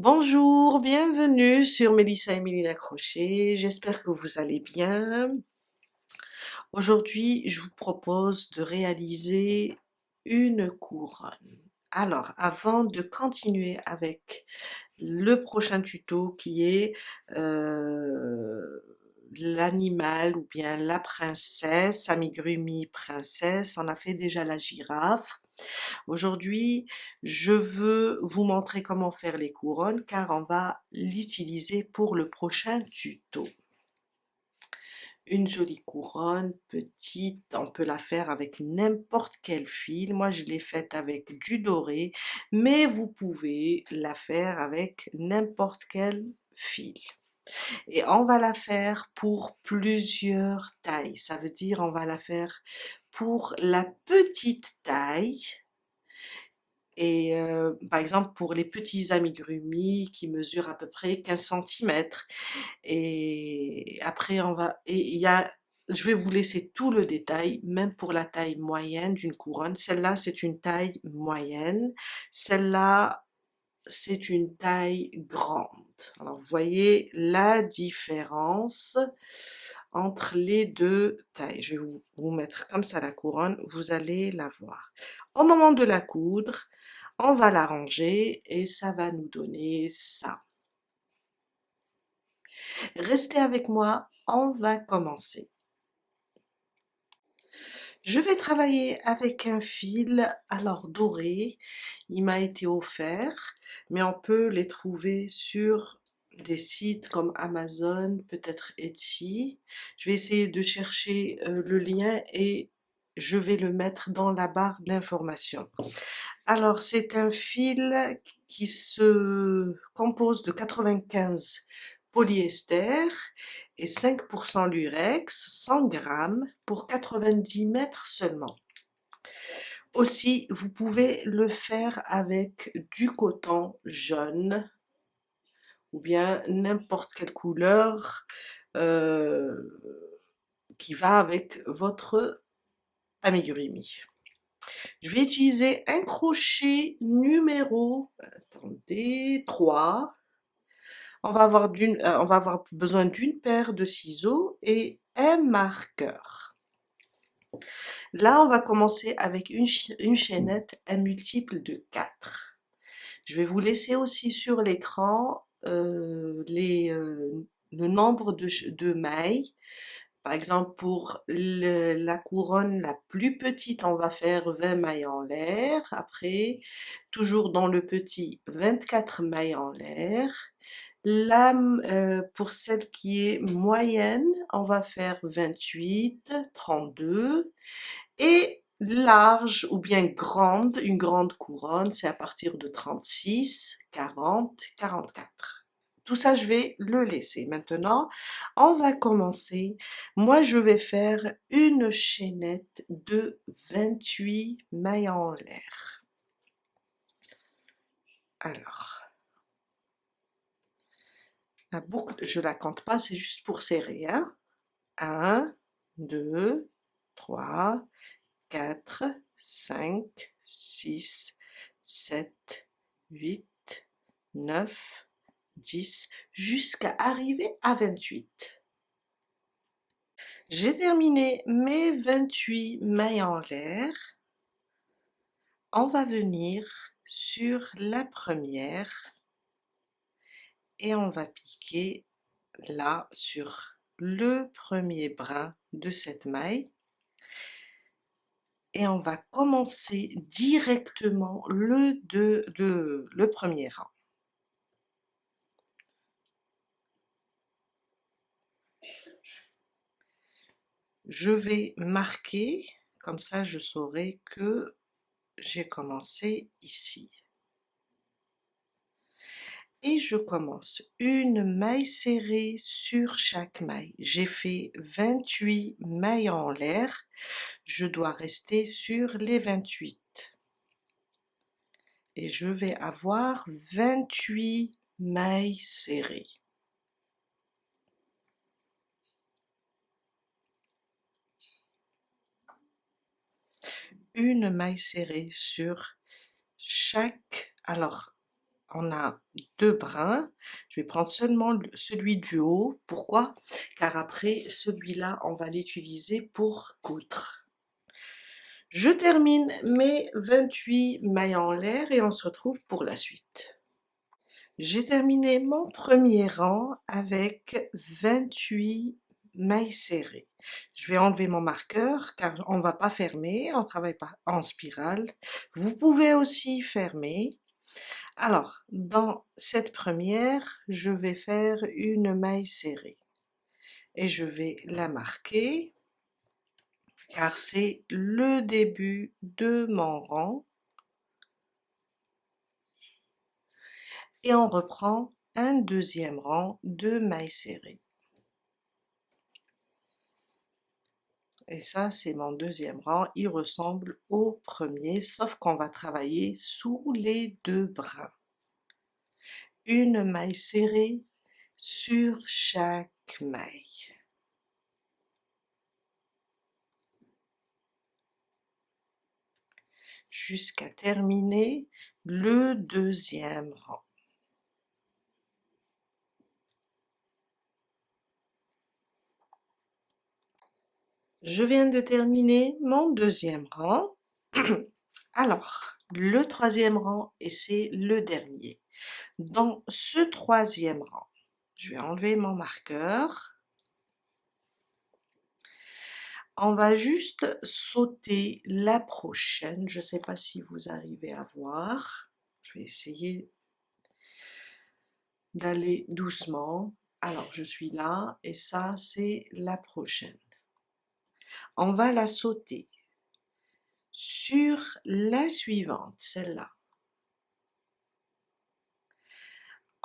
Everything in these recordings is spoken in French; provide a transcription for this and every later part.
Bonjour, bienvenue sur Mélissa et Mélina Crochet. J'espère que vous allez bien. Aujourd'hui, je vous propose de réaliser une couronne. Alors, avant de continuer avec le prochain tuto qui est l'animal ou bien la princesse, amigurumi princesse, on a fait déjà la girafe. Aujourd'hui, je veux vous montrer comment faire les couronnes car on va l'utiliser pour le prochain tuto. Une jolie couronne, petite, on peut la faire avec n'importe quel fil. Moi, je l'ai faite avec du doré, mais vous pouvez la faire avec n'importe quel fil. Et on va la faire pour plusieurs tailles. Ça veut dire on va la faire pour la petite taille. Et par exemple, pour les petits amigurumis qui mesurent à peu près 15 centimètres. Et après, je vais vous laisser tout le détail, même pour la taille moyenne d'une couronne. Celle-là, c'est une taille moyenne. Celle-là, c'est une taille grande. Alors, vous voyez la différence entre les deux tailles. Je vais vous mettre comme ça la couronne, vous allez la voir. Au moment de la coudre, on va la ranger et ça va nous donner ça. Restez avec moi, on va commencer. Je vais travailler avec un fil, alors doré, il m'a été offert, mais on peut les trouver sur des sites comme Amazon, peut-être Etsy. Je vais essayer de chercher le lien et je vais le mettre dans la barre d'information. Alors, c'est un fil qui se compose de 95 polyester et 5% lurex, 100 grammes pour 90 mètres seulement. Aussi, vous pouvez le faire avec du coton jaune ou bien n'importe quelle couleur euh, qui va avec votre amigurumi. Je vais utiliser un crochet numéro, attendez, 3. On va avoir besoin d'une paire de ciseaux et un marqueur. Là, on va commencer avec une chaînette, un multiple de 4. Je vais vous laisser aussi sur l'écran le nombre de mailles. Par exemple, pour la couronne la plus petite, on va faire 20 mailles en l'air. Après, toujours dans le petit, 24 mailles en l'air. Là, pour celle qui est moyenne, on va faire 28, 32. Et large ou bien grande, une grande couronne, c'est à partir de 36, 40, 44. Tout ça, je vais le laisser. Maintenant, on va commencer. Moi, je vais faire une chaînette de 28 mailles en l'air. Alors, la boucle, je la compte pas, c'est juste pour serrer, hein. 1, 2, 3, 4, 5, 6, 7, 8, 9, 10, jusqu'à arriver à 28. J'ai terminé mes 28 mailles en l'air. On va venir sur la première et on va piquer là sur le premier brin de cette maille. Et on va commencer directement le premier rang. Je vais marquer, comme ça je saurai que j'ai commencé ici. Et je commence une maille serrée sur chaque maille. J'ai fait 28 mailles en l'air. Je dois rester sur les 28. Et je vais avoir 28 mailles serrées. Une maille serrée sur chaque... Alors, on a 2 brins. Je vais prendre seulement celui du haut. Pourquoi? Car après, celui-là, on va l'utiliser pour coudre. Je termine mes 28 mailles en l'air et on se retrouve pour la suite. J'ai terminé mon premier rang avec 28 mailles serrées. Je vais enlever mon marqueur car on ne va pas fermer, on travaille pas en spirale. Vous pouvez aussi fermer. Alors, dans cette première, je vais faire une maille serrée et je vais la marquer car c'est le début de mon rang. Et on reprend un deuxième rang de mailles serrées. Et ça, c'est mon deuxième rang, il ressemble au premier, sauf qu'on va travailler sous les 2 brins. Une maille serrée sur chaque maille. Jusqu'à terminer le deuxième rang. Je viens de terminer mon deuxième rang. Alors, le troisième rang, et c'est le dernier. Dans ce troisième rang, je vais enlever mon marqueur. On va juste sauter la prochaine. Je ne sais pas si vous arrivez à voir. Je vais essayer d'aller doucement. Alors, je suis là et ça, c'est la prochaine. On va la sauter sur la suivante, celle-là.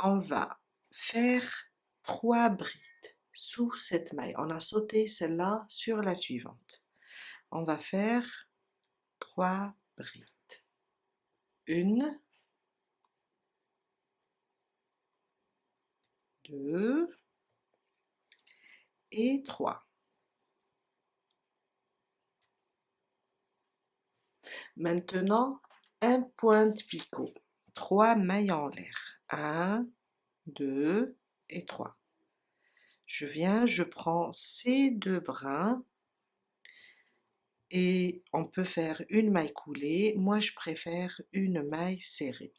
On va faire 3 brides sous cette maille. On a sauté celle-là sur la suivante. On va faire 3 brides. 1, 2 et 3. Maintenant, un pointe-picot, 3 mailles en l'air. 1, 2 et 3. Je viens, je prends ces 2 brins et on peut faire une maille coulée. Moi, je préfère une maille serrée.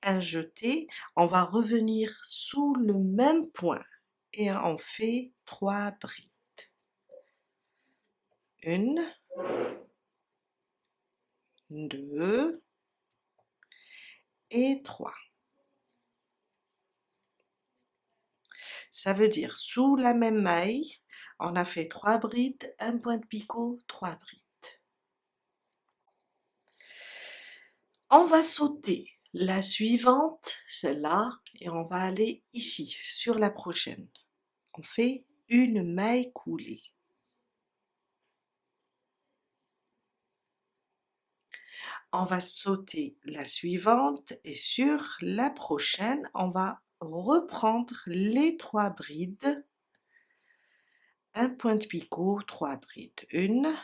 Un jeté, on va revenir sous le même point et on fait 3 brides. 1, 2 et 3. Ça veut dire sous la même maille, on a fait 3 brides, un pointe-picot, 3 brides. On va sauter la suivante, celle-là, et on va aller ici, sur la prochaine. On fait une maille coulée. On va sauter la suivante et sur la prochaine, on va reprendre les 3 brides, un pointe-picot, 3 brides. 1,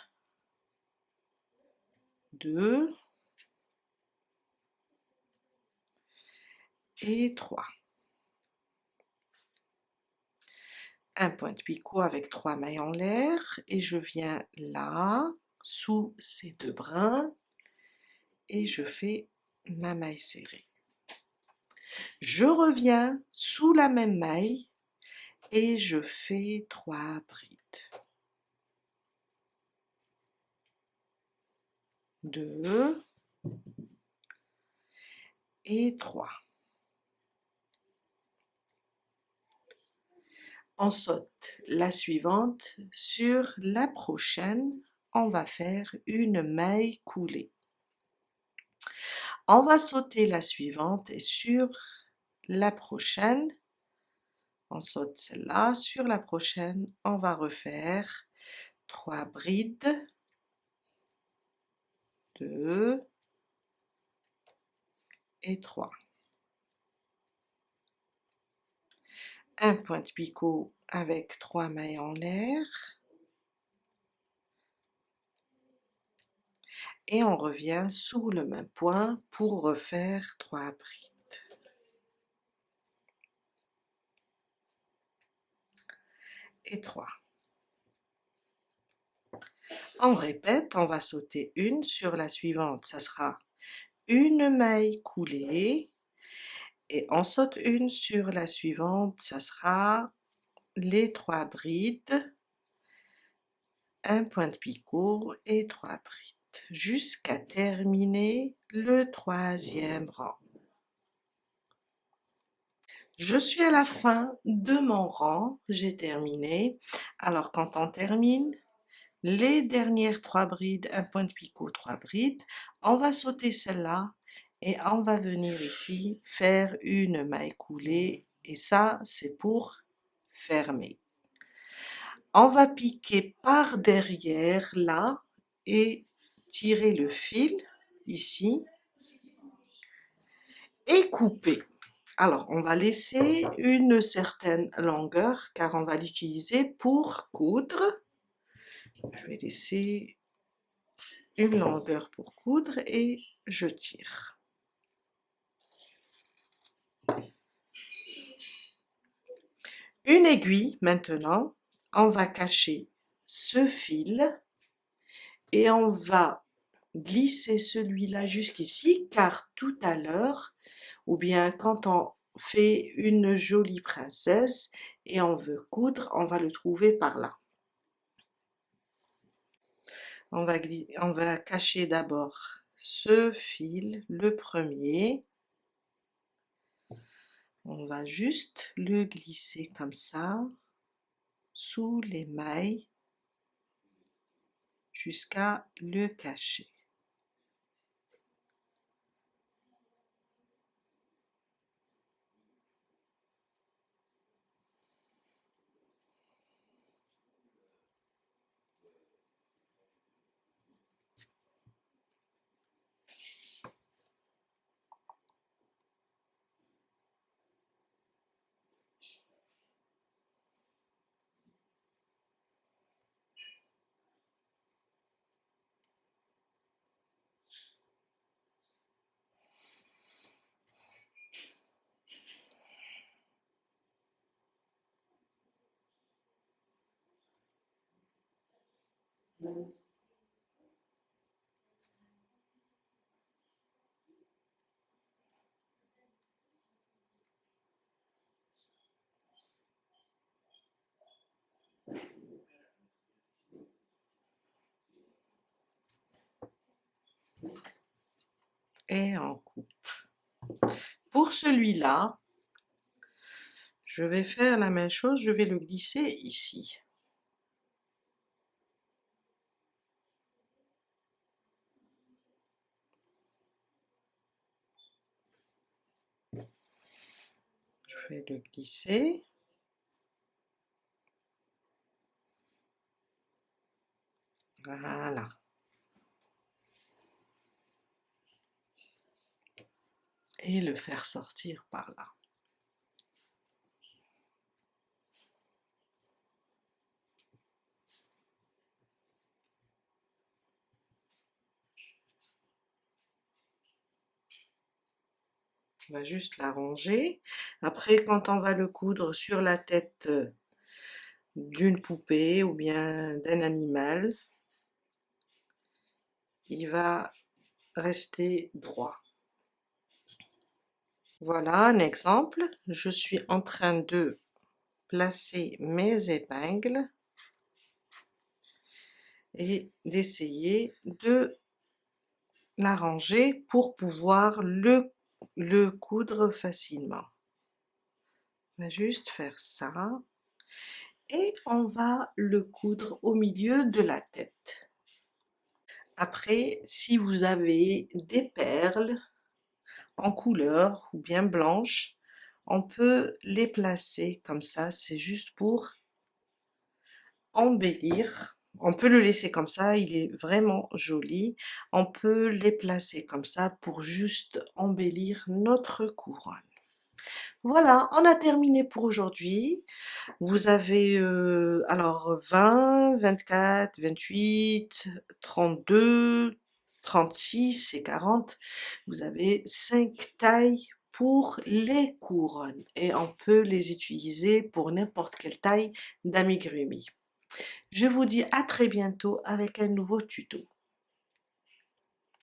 2 et 3. Un pointe-picot avec 3 mailles en l'air et je viens là, sous ces 2 brins et je fais ma maille serrée. Je reviens sous la même maille et je fais 3 brides. 2 et 3. On saute la suivante, sur la prochaine, on va faire une maille coulée. On va sauter la suivante et sur la prochaine, on saute celle-là, sur la prochaine, on va refaire 3 brides, 2 et 3. Un pointe-picot avec 3 mailles en l'air, et on revient sous le même point pour refaire 3 brides. Et 3. On répète, on va sauter une sur la suivante, ça sera une maille coulée, et on saute une sur la suivante, ça sera les 3 brides, un point de picot et 3 brides, jusqu'à terminer le 3e rang. Je suis à la fin de mon rang, j'ai terminé. Alors quand on termine, les dernières 3 brides, un point de picot, 3 brides, on va sauter celle-là et on va venir ici faire une maille coulée, et ça c'est pour fermer. On va piquer par derrière là et tirer le fil ici et couper. Alors on va laisser une certaine longueur car on va l'utiliser pour coudre. Je vais laisser une longueur pour coudre et je tire. Une aiguille maintenant, on va cacher ce fil et on va glisser celui-là jusqu'ici, car tout à l'heure, ou bien quand on fait une jolie princesse et on veut coudre, on va le trouver par là. On va cacher d'abord ce fil, le premier. On va juste le glisser comme ça, sous les mailles, jusqu'à le cacher. Et on coupe. Pour celui-là, je vais faire la même chose, je vais le glisser ici. Je vais le glisser. Voilà. Et le faire sortir par là. On va juste l'arranger. Après, quand on va le coudre sur la tête d'une poupée ou bien d'un animal, il va rester droit. Voilà un exemple. Je suis en train de placer mes épingles et d'essayer de l'arranger pour pouvoir le coudre facilement. On va juste faire ça et on va le coudre au milieu de la tête. Après, si vous avez des perles en couleur ou bien blanches, on peut les placer comme ça, c'est juste pour embellir. On peut le laisser comme ça, il est vraiment joli. On peut les placer comme ça pour juste embellir notre couronne. Voilà, on a terminé pour aujourd'hui. Vous avez alors 20, 24, 28, 32, 36 et 40, vous avez 5 tailles pour les couronnes et on peut les utiliser pour n'importe quelle taille d'amigurumi. Je vous dis à très bientôt avec un nouveau tuto.